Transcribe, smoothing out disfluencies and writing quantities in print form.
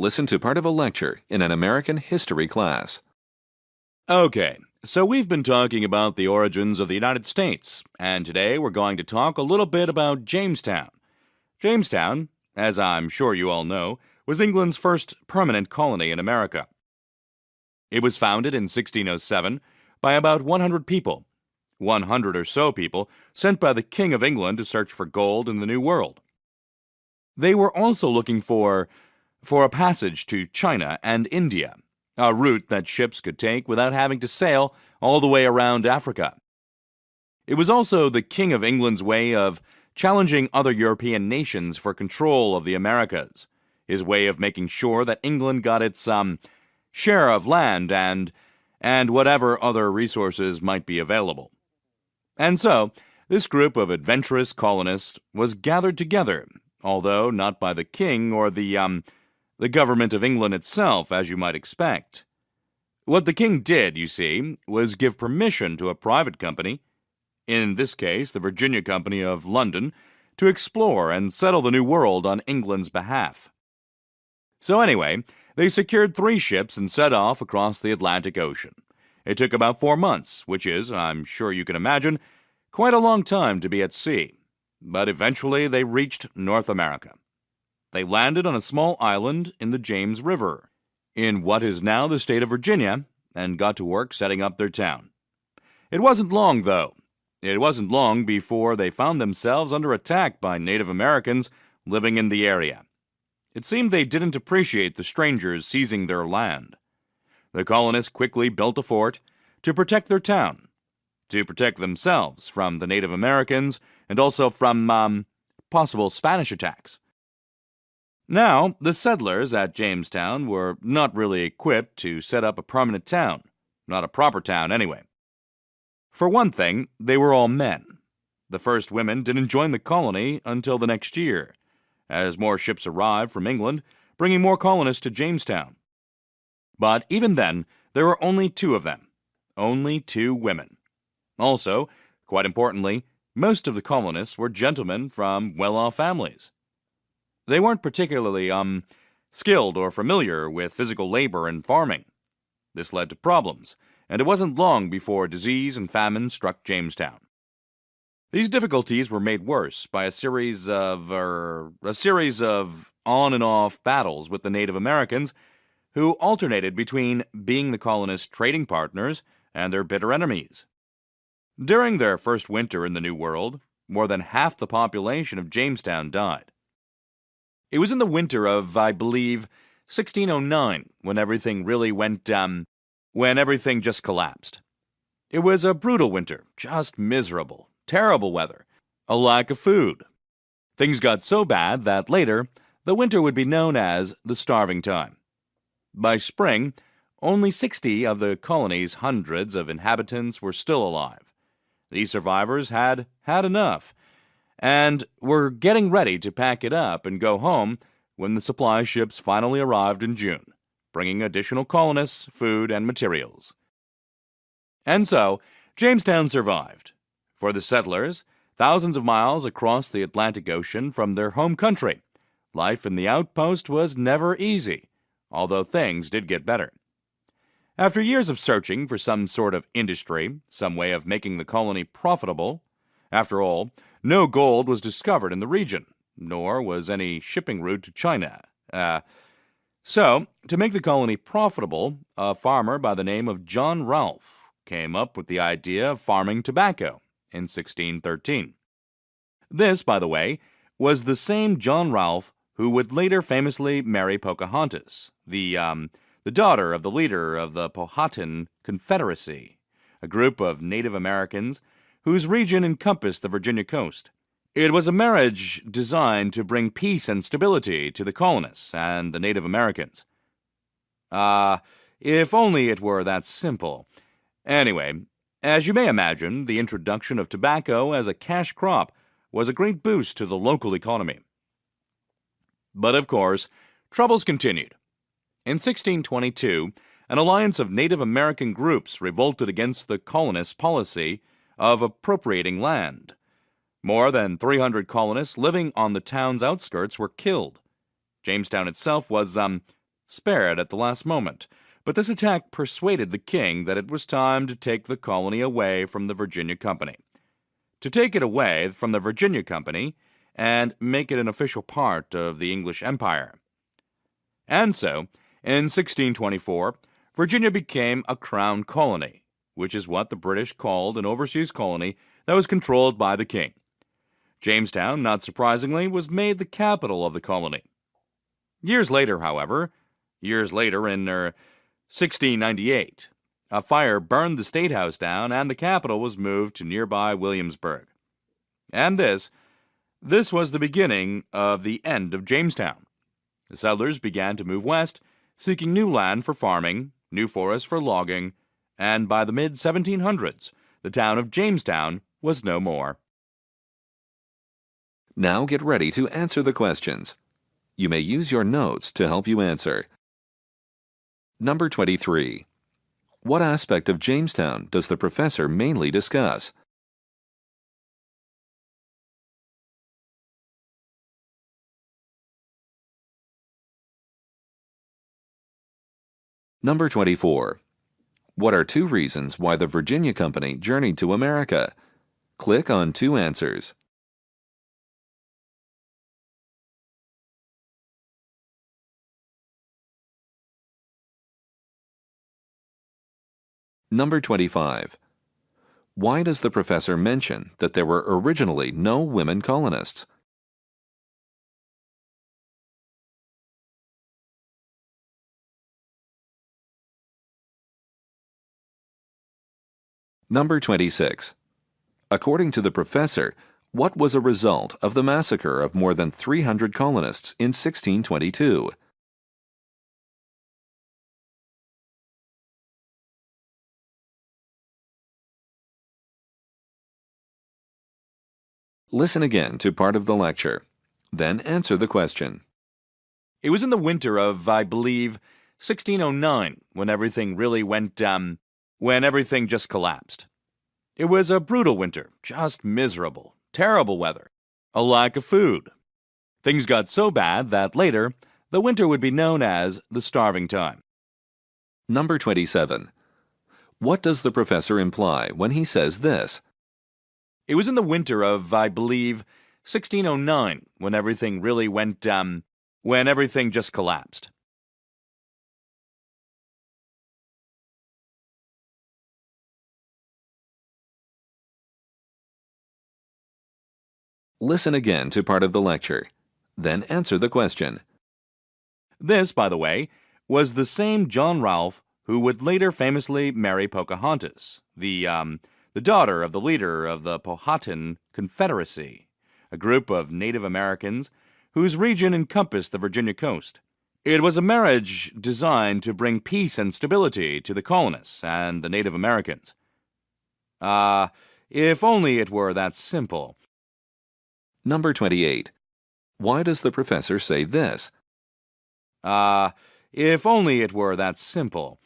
Listen to part of a lecture in an American history class. Okay, so we've been talking about the origins of the United States, and today we're going to talk a little bit about Jamestown. Jamestown, as I'm sure you all know, was England's first permanent colony in America. It was founded in 1607 by about 100 people, 100 or so people sent by the King of England to search for gold in the New World. They were also looking for a passage to China and India, a route that ships could take without having to sail all the way around Africa. It was also the King of England's way of challenging other European nations for control of the Americas, his way of making sure that England got its share of land and whatever other resources might be available. And so, this group of adventurous colonists was gathered together, although not by the king or the government of England itself, as you might expect. What the king did, you see, was give permission to a private company, in this case the Virginia Company of London, to explore and settle the New World on England's behalf. So anyway, they secured 3 ships and set off across the Atlantic Ocean. It took about 4 months, which is, I'm sure you can imagine, quite a long time to be at sea. But eventually they reached North America. They landed on a small island in the James River, in what is now the state of Virginia, and got to work setting up their town. It wasn't long, though. It wasn't long before they found themselves under attack by Native Americans living in the area. It seemed they didn't appreciate the strangers seizing their land. The colonists quickly built a fort to protect their town, to protect themselves from the Native Americans and also from possible Spanish attacks. Now, the settlers at Jamestown were not really equipped to set up a permanent town, not a proper town anyway. For one thing, they were all men. The first women didn't join the colony until the next year, as more ships arrived from England, bringing more colonists to Jamestown. But even then, there were only 2 of them, only 2 women. Also, quite importantly, most of the colonists were gentlemen from well-off families. They weren't particularly skilled or familiar with physical labor and farming. This led to problems, and it wasn't long before disease and famine struck Jamestown. These difficulties were made worse by a series of on and off battles with the Native Americans, who alternated between being the colonists' trading partners and their bitter enemies. During their first winter in the New World, more than half the population of Jamestown died. It was in the winter of, I believe, 1609, when everything really when everything just collapsed. It was a brutal winter, just miserable, terrible weather, a lack of food. Things got so bad that later, the winter would be known as the starving time. By spring, only 60 of the colony's hundreds of inhabitants were still alive. These survivors had had enough, and were getting ready to pack it up and go home when the supply ships finally arrived in June, bringing additional colonists, food, and materials. And so, Jamestown survived. For the settlers, thousands of miles across the Atlantic Ocean from their home country, life in the outpost was never easy, although things did get better. After years of searching for some sort of industry, some way of making the colony profitable, after all, no gold was discovered in the region, nor was any shipping route to China. So, to make the colony profitable, a farmer by the name of John Rolfe came up with the idea of farming tobacco in 1613. This, by the way, was the same John Rolfe who would later famously marry Pocahontas, the daughter of the leader of the Powhatan Confederacy, a group of Native Americans whose region encompassed the Virginia coast. It was a marriage designed to bring peace and stability to the colonists and the Native Americans. If only it were that simple. Anyway, as you may imagine, the introduction of tobacco as a cash crop was a great boost to the local economy. But of course, troubles continued. In 1622, an alliance of Native American groups revolted against the colonists' policy of appropriating land. More than 300 colonists living on the town's outskirts were killed. Jamestown itself was spared at the last moment, but this attack persuaded the king that it was time to take the colony away from the Virginia Company. To take it away from the Virginia Company and make it an official part of the English Empire. And so, in 1624, Virginia became a crown colony, which is what the British called an overseas colony that was controlled by the king. Jamestown, not surprisingly, was made the capital of the colony. Years later, however, in 1698, a fire burned the State House down and the capital was moved to nearby Williamsburg. And this was the beginning of the end of Jamestown. The settlers began to move west, seeking new land for farming, new forests for logging, and by the mid-1700s, the town of Jamestown was no more. Now get ready to answer the questions. You may use your notes to help you answer. Number 23. What aspect of Jamestown does the professor mainly discuss? Number 24. What are two reasons why the Virginia Company journeyed to America? Click on two answers. Number 25. Why does the professor mention that there were originally no women colonists? Number 26. According to the professor, what was a result of the massacre of more than 300 colonists in 1622? Listen again to part of the lecture. Then answer the question. It was in the winter of, I believe, 1609 when everything really when everything just collapsed. It was a brutal winter, just miserable, terrible weather, a lack of food. Things got so bad that later, the winter would be known as the starving time. Number 27. What does the professor imply when he says this? It was in the winter of, I believe, 1609 when everything really when everything just collapsed. Listen again to part of the lecture. Then answer the question. This, by the way, was the same John Rolfe who would later famously marry Pocahontas, the daughter of the leader of the Powhatan Confederacy, a group of Native Americans whose region encompassed the Virginia coast. It was a marriage designed to bring peace and stability to the colonists and the Native Americans. If only it were that simple. Number 28. Why does the professor say this? If only it were that simple.